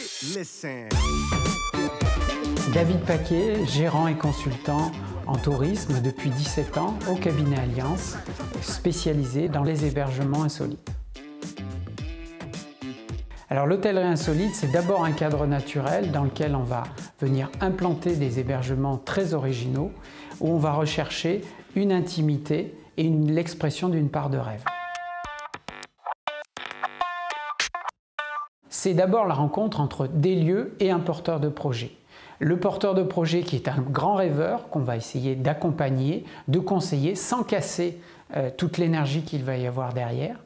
Listen. David Paquet, gérant et consultant en tourisme depuis 17 ans au cabinet Alliance, spécialisé dans les hébergements insolites. Alors l'hôtellerie insolite, c'est d'abord un cadre naturel dans lequel on va venir implanter des hébergements très originaux, où on va rechercher une intimité et l'expression d'une part de rêve. C'est d'abord la rencontre entre des lieux et un porteur de projet. Le porteur de projet qui est un grand rêveur qu'on va essayer d'accompagner, de conseiller sans casser toute l'énergie qu'il va y avoir derrière.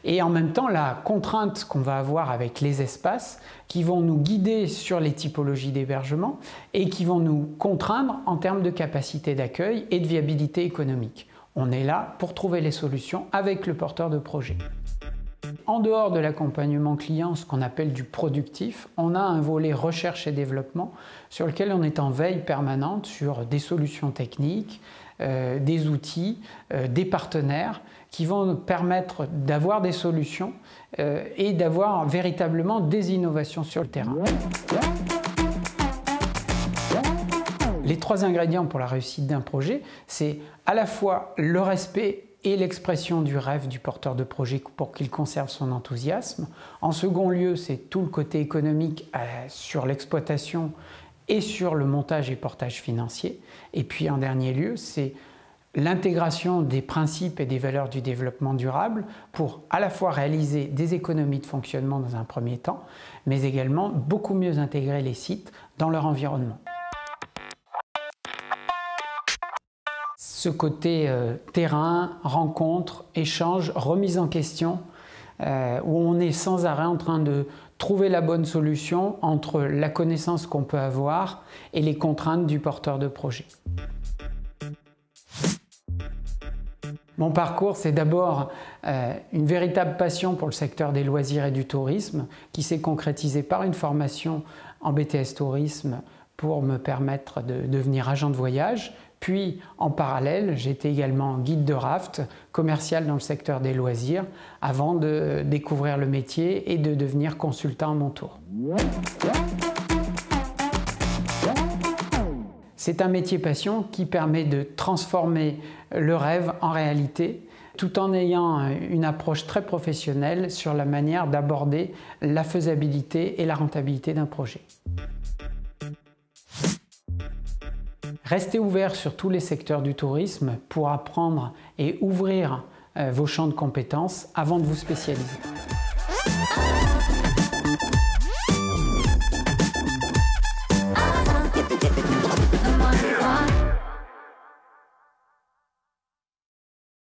Et en même temps, la contrainte qu'on va avoir avec les espaces qui vont nous guider sur les typologies d'hébergement et qui vont nous contraindre en termes de capacité d'accueil et de viabilité économique. On est là pour trouver les solutions avec le porteur de projet. En dehors de l'accompagnement client, ce qu'on appelle du productif, on a un volet recherche et développement sur lequel on est en veille permanente sur des solutions techniques, des outils, des partenaires qui vont nous permettre d'avoir des solutions et d'avoir véritablement des innovations sur le terrain. Les 3 ingrédients pour la réussite d'un projet, c'est à la fois le respect et l'expression du rêve du porteur de projet pour qu'il conserve son enthousiasme. En second lieu, c'est tout le côté économique sur l'exploitation et sur le montage et portage financier. Et puis en dernier lieu, c'est l'intégration des principes et des valeurs du développement durable pour à la fois réaliser des économies de fonctionnement dans un premier temps, mais également beaucoup mieux intégrer les sites dans leur environnement. Ce côté terrain, rencontre, échange, remise en question, où on est sans arrêt en train de trouver la bonne solution entre la connaissance qu'on peut avoir et les contraintes du porteur de projet. Mon parcours, c'est d'abord une véritable passion pour le secteur des loisirs et du tourisme qui s'est concrétisée par une formation en BTS Tourisme pour me permettre de devenir agent de voyage. Puis, en parallèle, j'étais également guide de raft, commercial dans le secteur des loisirs, avant de découvrir le métier et de devenir consultant à mon tour. C'est un métier passion qui permet de transformer le rêve en réalité, tout en ayant une approche très professionnelle sur la manière d'aborder la faisabilité et la rentabilité d'un projet. Restez ouverts sur tous les secteurs du tourisme pour apprendre et ouvrir vos champs de compétences avant de vous spécialiser.